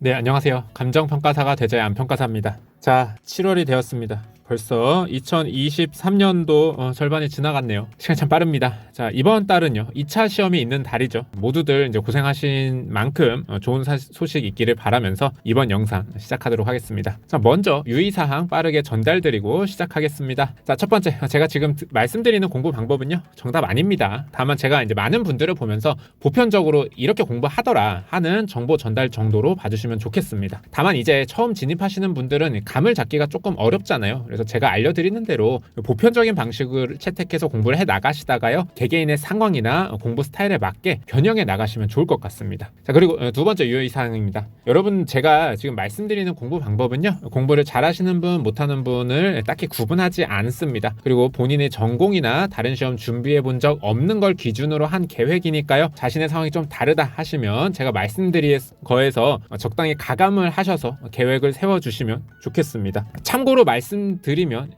네, 안녕하세요. 감정평가사가 되자의 안평가사입니다. 자, 7월이 되었습니다. 벌써 2023년도 절반이 지나갔네요. 시간 참 빠릅니다. 자, 이번 달은요, 2차 시험이 있는 달이죠. 모두들 이제 고생하신 만큼 좋은 소식 있기를 바라면서 이번 영상 시작하도록 하겠습니다. 자, 먼저 유의사항 빠르게 전달드리고 시작하겠습니다. 자, 첫 번째, 제가 지금 말씀드리는 공부 방법은요, 정답 아닙니다. 다만 제가 이제 많은 분들을 보면서 보편적으로 이렇게 공부하더라 하는 정보 전달 정도로 봐주시면 좋겠습니다. 다만 이제 처음 진입하시는 분들은 감을 잡기가 조금 어렵잖아요. 그래서 제가 알려드리는 대로 보편적인 방식을 채택해서 공부를 해 나가시다가요, 개개인의 상황이나 공부 스타일에 맞게 변형해 나가시면 좋을 것 같습니다. 자, 그리고 두 번째 유의사항입니다. 여러분, 제가 지금 말씀드리는 공부 방법은요, 공부를 잘하시는 분, 못하는 분을 딱히 구분하지 않습니다. 그리고 본인의 전공이나 다른 시험 준비해 본 적 없는 걸 기준으로 한 계획이니까요, 자신의 상황이 좀 다르다 하시면 제가 말씀드린 거에서 적당히 가감을 하셔서 계획을 세워주시면 좋겠습니다. 참고로 말씀드리면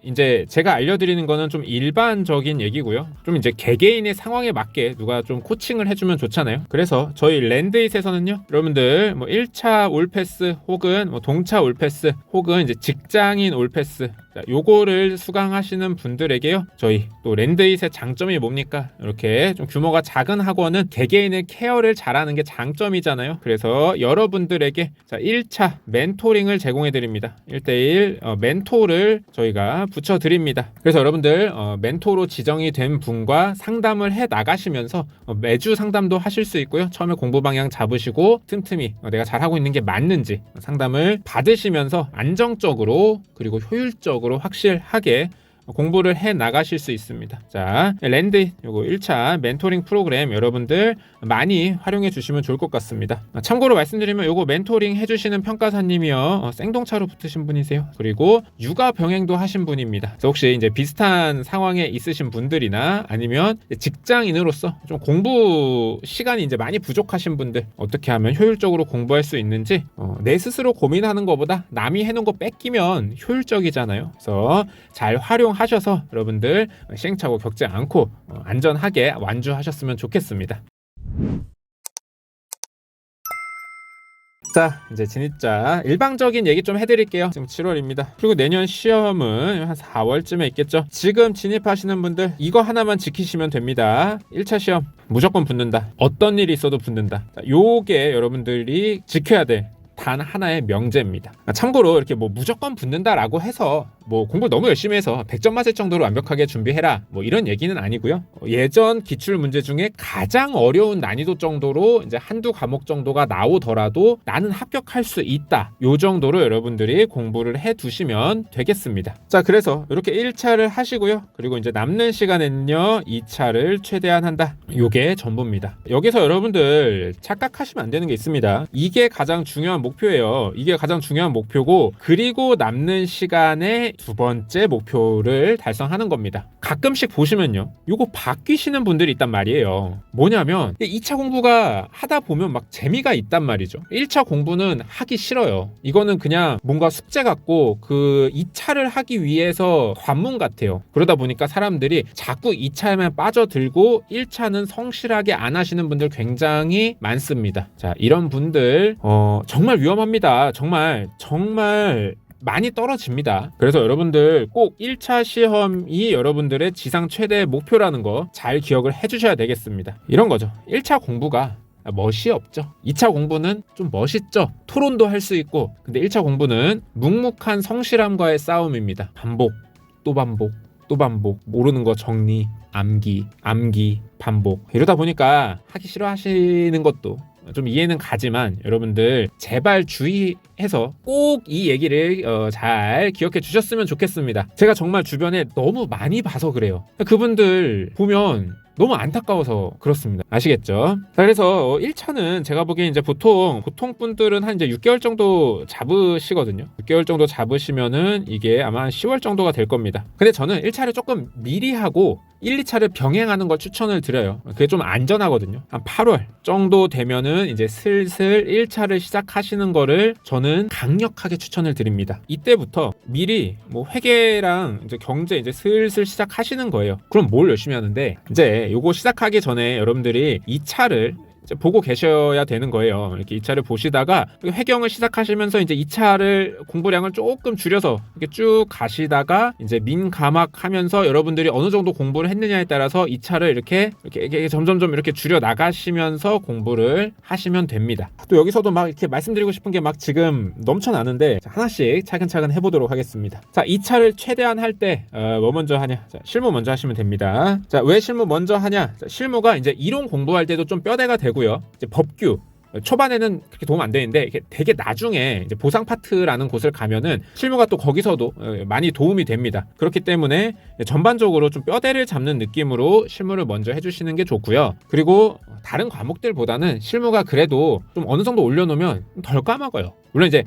이제 제가 알려드리는 거는 좀 일반적인 얘기고요, 좀 이제 개개인의 상황에 맞게 누가 좀 코칭을 해주면 좋잖아요. 그래서 저희 랜드잇에서는요, 여러분들 뭐 1차 올패스 혹은 뭐 동차 올패스 혹은 이제 직장인 올패스, 자, 요거를 수강하시는 분들에게요, 저희 또 랜드잇의 장점이 뭡니까? 이렇게 좀 규모가 작은 학원은 개개인의 케어를 잘하는 게 장점이잖아요. 그래서 여러분들에게 자, 1차 멘토링을 제공해 드립니다. 1대1 멘토를 저희가 붙여 드립니다. 그래서 여러분들 멘토로 지정이 된 분과 상담을 해 나가시면서 매주 상담도 하실 수 있고요, 처음에 공부 방향 잡으시고 틈틈이 내가 잘하고 있는 게 맞는지 상담을 받으시면서 안정적으로 그리고 효율적으로 확실하게 공부를 해 나가실 수 있습니다. 자, 랜드 요거 1차 멘토링 프로그램 여러분들 많이 활용해 주시면 좋을 것 같습니다. 참고로 말씀드리면 요거 멘토링 해주시는 평가사님이요, 생동차로 붙으신 분이세요. 그리고 육아 병행도 하신 분입니다. 그래서 혹시 이제 비슷한 상황에 있으신 분들이나 아니면 직장인으로서 좀 공부 시간이 이제 많이 부족하신 분들, 어떻게 하면 효율적으로 공부할 수 있는지 내 스스로 고민하는 것보다 남이 해놓은 거 뺏기면 효율적이잖아요. 그래서 잘 활용하셔서 여러분들 시행착오 겪지 않고 안전하게 완주하셨으면 좋겠습니다. 자, 이제 진입자 일방적인 얘기 좀 해드릴게요. 지금 7월입니다. 그리고 내년 시험은 한 4월쯤에 있겠죠. 지금 진입하시는 분들 이거 하나만 지키시면 됩니다. 1차 시험 무조건 붙는다. 어떤 일이 있어도 붙는다. 자, 요게 여러분들이 지켜야 될 단 하나의 명제입니다. 참고로 이렇게 뭐 무조건 붙는다라고 해서 뭐 공부 너무 열심히 해서 100점 맞을 정도로 완벽하게 준비해라, 뭐 이런 얘기는 아니고요. 예전 기출 문제 중에 가장 어려운 난이도 정도로 이제 한두 과목 정도가 나오더라도 나는 합격할 수 있다, 요 정도로 여러분들이 공부를 해 두시면 되겠습니다. 자, 그래서 이렇게 1차를 하시고요, 그리고 이제 남는 시간에는요 2차를 최대한 한다, 요게 전부입니다. 여기서 여러분들 착각하시면 안 되는 게 있습니다. 이게 가장 중요한 목표예요. 이게 가장 중요한 목표고, 그리고 남는 시간에 두 번째 목표를 달성하는 겁니다. 가끔씩 보시면요, 요거 바뀌시는 분들이 있단 말이에요. 뭐냐면 2차 공부가 하다 보면 막 재미가 있단 말이죠. 1차 공부는 하기 싫어요. 이거는 그냥 뭔가 숙제 같고 그 2차를 하기 위해서 관문 같아요. 그러다 보니까 사람들이 자꾸 2차에만 빠져들고 1차는 성실하게 안 하시는 분들 굉장히 많습니다. 자, 이런 분들 정말 위험합니다. 정말 많이 떨어집니다. 그래서 여러분들 꼭 1차 시험이 여러분들의 지상 최대 목표라는 거 잘 기억을 해주셔야 되겠습니다. 이런 거죠. 1차 공부가 멋이 없죠. 2차 공부는 좀 멋있죠. 토론도 할 수 있고. 근데 1차 공부는 묵묵한 성실함과의 싸움입니다. 반복, 또 반복, 또 반복, 모르는 거 정리, 암기, 반복. 이러다 보니까 하기 싫어하시는 것도 좀 이해는 가지만, 여러분들 제발 주의해서 꼭 이 얘기를 잘 기억해 주셨으면 좋겠습니다. 제가 정말 주변에 너무 많이 봐서 그래요. 그분들 보면 너무 안타까워서 그렇습니다. 아시겠죠? 자, 그래서 1차는 제가 보기엔 이제 보통 분들은 한 이제 6개월 정도 잡으시거든요. 6개월 정도 잡으시면은 이게 아마 10월 정도가 될 겁니다. 근데 저는 1차를 조금 미리 하고 1, 2차를 병행하는 걸 추천을 드려요. 그게 좀 안전하거든요. 한 8월 정도 되면은 이제 슬슬 1차를 시작하시는 거를 저는 강력하게 추천을 드립니다. 이때부터 미리 뭐 회계랑 이제 경제 이제 슬슬 시작하시는 거예요. 그럼 뭘 열심히 하는데, 이제 요거 시작하기 전에 여러분들이 2차를 이제 보고 계셔야 되는 거예요. 이렇게 2차를 보시다가 회경을 시작하시면서 이제 2차를 공부량을 조금 줄여서 이렇게 쭉 가시다가 이제 민감학 하면서 여러분들이 어느 정도 공부를 했느냐에 따라서 2차를 이렇게 점점점 이렇게 줄여 나가시면서 공부를 하시면 됩니다. 또 여기서도 막 이렇게 말씀드리고 싶은 게 막 지금 넘쳐나는데 하나씩 차근차근 해보도록 하겠습니다. 자, 2차를 최대한 할 때 뭐 먼저 하냐? 자, 실무 먼저 하시면 됩니다. 자, 왜 실무 먼저 하냐? 자, 실무가 이제 이론 공부할 때도 좀 뼈대가 되고요. 이제 법규 초반에는 그렇게 도움 안 되는데 이게 되게 나중에 이제 보상 파트라는 곳을 가면은 실무가 또 거기서도 많이 도움이 됩니다. 그렇기 때문에 전반적으로 좀 뼈대를 잡는 느낌으로 실무를 먼저 해주시는 게 좋고요. 그리고 다른 과목들보다는 실무가 그래도 좀 어느 정도 올려놓으면 덜 까먹어요. 물론 이제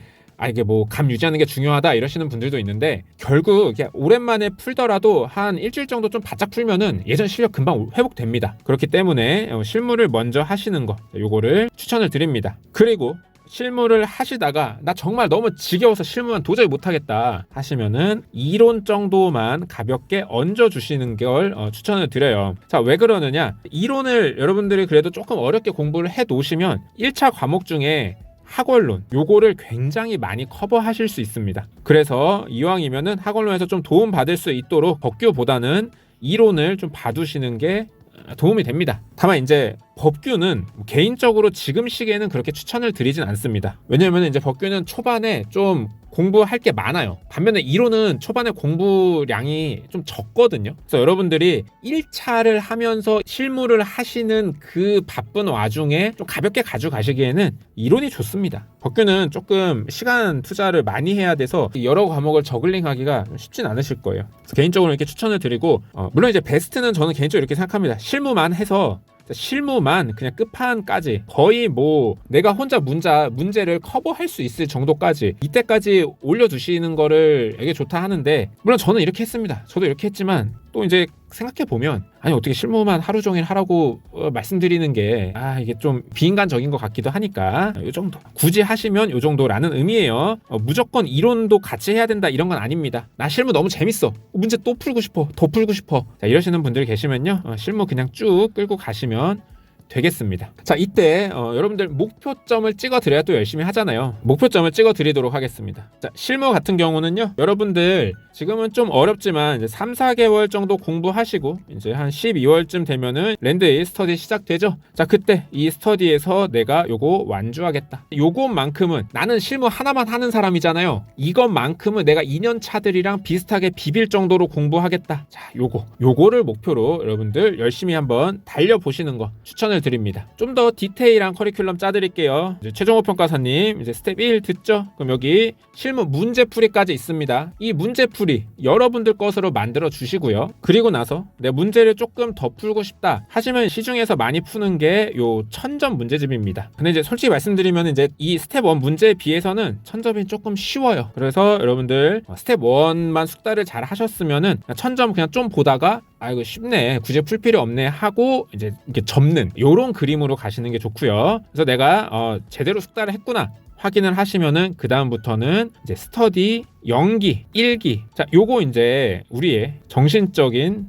이게 뭐 감 유지하는 게 중요하다 이러시는 분들도 있는데 결국 이게 오랜만에 풀더라도 한 일주일 정도 좀 바짝 풀면은 예전 실력 금방 회복됩니다. 그렇기 때문에 실무를 먼저 하시는 거 요거를 추천을 드립니다. 그리고 실무를 하시다가 나 정말 너무 지겨워서 실무만 도저히 못하겠다 하시면은 이론 정도만 가볍게 얹어 주시는 걸 추천을 드려요. 자, 왜 그러느냐? 이론을 여러분들이 그래도 조금 어렵게 공부를 해 놓으시면 1차 과목 중에 학원론 요거를 굉장히 많이 커버하실 수 있습니다. 그래서 이왕이면은 학원론에서 좀 도움 받을 수 있도록 법규보다는 이론을 좀 봐두시는 게 도움이 됩니다. 다만 이제 법규는 개인적으로 지금 시기에는 그렇게 추천을 드리진 않습니다. 왜냐하면 이제 법규는 초반에 좀 공부할 게 많아요. 반면에 이론은 초반에 공부량이 좀 적거든요. 그래서 여러분들이 1차를 하면서 실무를 하시는 그 바쁜 와중에 좀 가볍게 가져가시기에는 이론이 좋습니다. 법규는 조금 시간 투자를 많이 해야 돼서 여러 과목을 저글링하기가 쉽진 않으실 거예요. 그래서 개인적으로 이렇게 추천을 드리고 물론 이제 베스트는 저는 개인적으로 이렇게 생각합니다. 실무만 해서 실무만 그냥 끝판까지 거의 뭐 내가 혼자 문제를 커버할 수 있을 정도까지 이때까지 올려두시는 거를 되게 좋다 하는데 물론 저는 이렇게 했습니다. 저도 이렇게 했지만 또 이제 생각해보면 어떻게 실무만 하루 종일 하라고 말씀드리는 게 이게 좀 비인간적인 것 같기도 하니까 요 정도 굳이 하시면 요 정도라는 의미예요. 무조건 이론도 같이 해야 된다 이런 건 아닙니다. 나 실무 너무 재밌어 문제 또 풀고 싶어 더 풀고 싶어 자, 이러시는 분들 계시면요 실무 그냥 쭉 끌고 가시면 되겠습니다. 자, 이때 여러분들 목표점을 찍어 드려야 또 열심히 하잖아요. 목표점을 찍어 드리도록 하겠습니다. 자, 실무 같은 경우는요. 여러분들 지금은 좀 어렵지만 이제 3, 4개월 정도 공부하시고 이제 한 12월쯤 되면은 랜드 스터디 시작되죠. 자, 그때 이 스터디에서 내가 요거 완주하겠다. 요것만큼은 나는 실무 하나만 하는 사람이잖아요. 이것만큼은 내가 2년 차들이랑 비슷하게 비빌 정도로 공부하겠다. 자, 요거를 목표로 여러분들 열심히 한번 달려 보시는 거 추천을 드립니다. 좀 더 디테일한 커리큘럼 짜드릴게요. 이제 최종호 평가사님 이제 스텝 1 듣죠? 그럼 여기 실무 문제풀이까지 있습니다. 이 문제풀이 여러분들 것으로 만들어 주시고요. 그리고 나서 내 문제를 조금 더 풀고 싶다 하시면 시중에서 많이 푸는 게 요 1000점 문제집입니다. 근데 이제 솔직히 말씀드리면 이제 이 스텝 1 문제에 비해서는 1000점이 조금 쉬워요. 그래서 여러분들 스텝 1만 숙달을 잘 하셨으면은 1000점 그냥 좀 보다가 이거 쉽네 굳이 풀 필요 없네 하고 이제 이렇게 접는 요런 그림으로 가시는 게 좋고요. 그래서 내가 제대로 숙달을 했구나 확인을 하시면은 그 다음부터는 이제 스터디 0기 1기 자 요거 이제 우리의 정신적인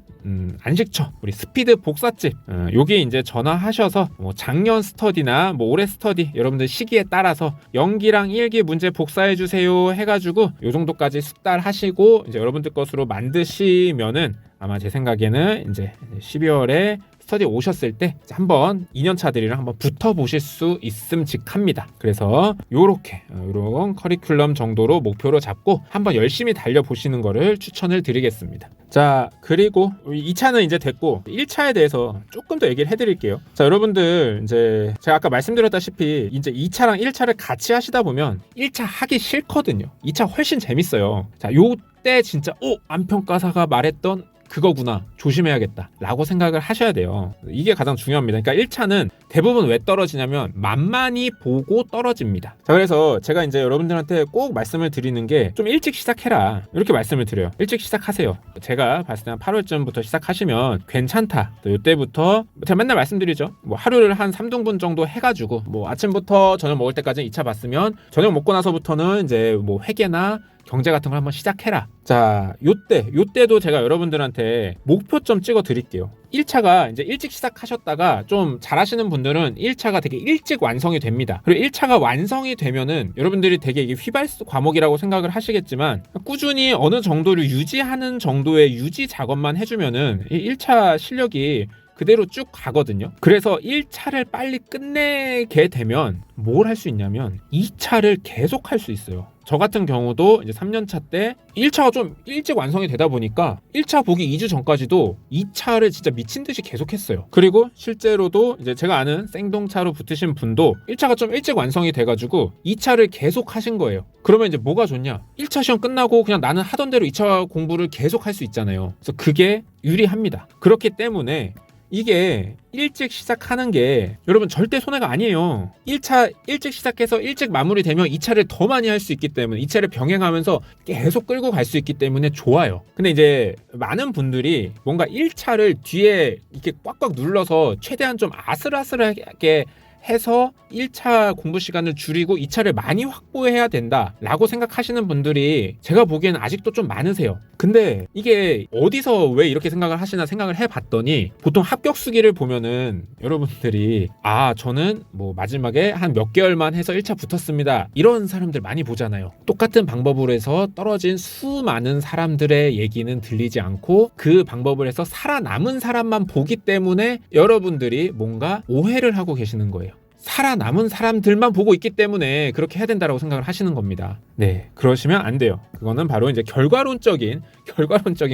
안식처 우리 스피드 복사집 여기 이제 전화하셔서 뭐 작년 스터디나 뭐 올해 스터디 여러분들 시기에 따라서 0기랑 1기 문제 복사해 주세요 해가지고 요 정도까지 숙달하시고 이제 여러분들 것으로 만드시면은 아마 제 생각에는 이제 12월에 스터디 오셨을 때 한번 2년차들이랑 한번 붙어보실 수 있음직합니다. 그래서 요렇게 요런 커리큘럼 정도로 목표로 잡고 한번 열심히 달려보시는 거를 추천을 드리겠습니다. 자, 그리고 2차는 이제 됐고 1차에 대해서 조금 더 얘기를 해드릴게요. 자, 여러분들 이제 제가 아까 말씀드렸다시피 이제 2차랑 1차를 같이 하시다 보면 1차 하기 싫거든요. 2차 훨씬 재밌어요. 자, 요때 진짜 안평가사가 말했던 그거구나 조심해야겠다 라고 생각을 하셔야 돼요. 이게 가장 중요합니다. 그러니까 1차는 대부분 왜 떨어지냐면 만만히 보고 떨어집니다. 자, 그래서 제가 이제 여러분들한테 꼭 말씀을 드리는 게 좀 일찍 시작해라 이렇게 말씀을 드려요. 일찍 시작하세요. 제가 봤을 때 한 8월쯤부터 시작하시면 괜찮다. 또 이때부터 제가 맨날 말씀드리죠. 뭐 하루를 한 3등분 정도 해가지고 뭐 아침부터 저녁 먹을 때까지 2차 봤으면 저녁 먹고 나서부터는 이제 뭐 회계나 경제 같은 걸 한번 시작해라. 자, 요때도 제가 여러분들한테 목표점 찍어 드릴게요. 1차가 이제 일찍 시작하셨다가 좀 잘하시는 분들은 1차가 되게 일찍 완성이 됩니다. 그리고 1차가 완성이 되면은 여러분들이 되게 이게 휘발수 과목이라고 생각을 하시겠지만 꾸준히 어느 정도를 유지하는 정도의 유지 작업만 해주면은 이 1차 실력이 그대로 쭉 가거든요. 그래서 1차를 빨리 끝내게 되면 뭘 할 수 있냐면 2차를 계속 할 수 있어요. 저 같은 경우도 이제 3년차 때 1차가 좀 일찍 완성이 되다 보니까 1차 보기 2주 전까지도 2차를 진짜 미친 듯이 계속 했어요. 그리고 실제로도 이제 제가 아는 생동차로 붙으신 분도 1차가 좀 일찍 완성이 돼가지고 2차를 계속 하신 거예요. 그러면 이제 뭐가 좋냐? 1차 시험 끝나고 그냥 나는 하던 대로 2차 공부를 계속 할 수 있잖아요. 그래서 그게 유리합니다. 그렇기 때문에 이게 일찍 시작하는 게 여러분 절대 손해가 아니에요. 1차 일찍 시작해서 일찍 마무리되면 2차를 더 많이 할 수 있기 때문에 2차를 병행하면서 계속 끌고 갈 수 있기 때문에 좋아요. 근데 이제 많은 분들이 뭔가 1차를 뒤에 이렇게 꽉꽉 눌러서 최대한 좀 아슬아슬하게 해서 1차 공부 시간을 줄이고 2차를 많이 확보해야 된다라고 생각하시는 분들이 제가 보기에는 아직도 좀 많으세요. 근데 이게 어디서 왜 이렇게 생각을 하시나 생각을 해봤더니 보통 합격 수기를 보면은 여러분들이 저는 뭐 마지막에 한 몇 개월만 해서 1차 붙었습니다. 이런 사람들 많이 보잖아요. 똑같은 방법으로 해서 떨어진 수많은 사람들의 얘기는 들리지 않고 그 방법을 해서 살아남은 사람만 보기 때문에 여러분들이 뭔가 오해를 하고 계시는 거예요. 살아남은 사람들만 보고 있기 때문에 그렇게 해야 된다고 생각을 하시는 겁니다. 네, 그러시면 안 돼요. 그거는 바로 이제 결과론적인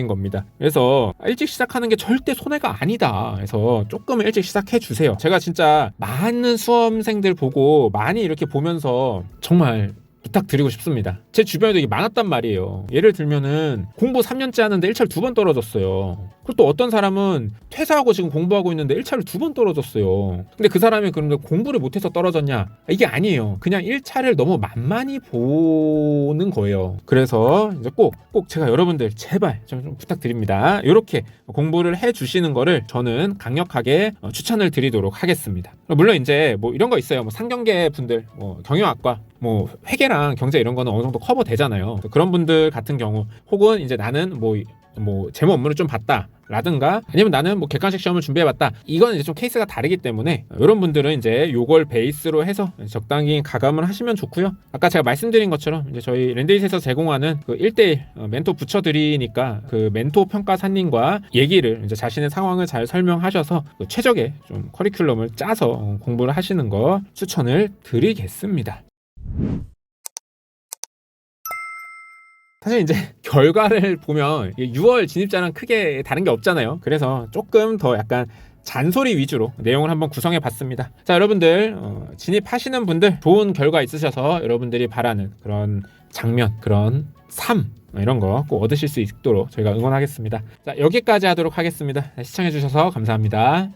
겁니다. 그래서 일찍 시작하는 게 절대 손해가 아니다. 그래서 조금 일찍 시작해 주세요. 제가 진짜 많은 수험생들 보고 많이 이렇게 보면서 정말 부탁드리고 싶습니다. 제 주변에도 이게 많았단 말이에요. 예를 들면은 공부 3년째 하는데 1차를 2번 떨어졌어요. 그리고 또 어떤 사람은 퇴사하고 지금 공부하고 있는데 1차를 2번 떨어졌어요. 근데 그 사람이 그런데 공부를 못해서 떨어졌냐? 이게 아니에요. 그냥 1차를 너무 만만히 보는 거예요. 그래서 이제 꼭 제가 여러분들 제발 좀 부탁드립니다. 이렇게 공부를 해 주시는 거를 저는 강력하게 추천을 드리도록 하겠습니다. 물론 이제 뭐 이런 거 있어요. 뭐 상경계 분들, 뭐 경영학과, 뭐 회계랑 경제 이런 거는 어느 정도 커버 되잖아요. 그런 분들 같은 경우 혹은 이제 나는 뭐 재무 업무를 좀 봤다 라든가 아니면 나는 뭐 객관식 시험을 준비해봤다, 이건 이제 좀 케이스가 다르기 때문에 이런 분들은 이제 요걸 베이스로 해서 적당히 가감을 하시면 좋고요. 아까 제가 말씀드린 것처럼 이제 저희 랜드잇에서 제공하는 그 1대1 멘토 붙여드리니까 그 멘토 평가사님과 얘기를 이제 자신의 상황을 잘 설명하셔서 그 최적의 좀 커리큘럼을 짜서 공부를 하시는 거 추천을 드리겠습니다. 사실 이제 결과를 보면 6월 진입자랑 크게 다른 게 없잖아요. 그래서 조금 더 약간 잔소리 위주로 내용을 한번 구성해 봤습니다. 자, 여러분들 진입하시는 분들 좋은 결과 있으셔서 여러분들이 바라는 그런 장면, 그런 삶 이런 거 꼭 얻으실 수 있도록 저희가 응원하겠습니다. 자, 여기까지 하도록 하겠습니다. 시청해 주셔서 감사합니다.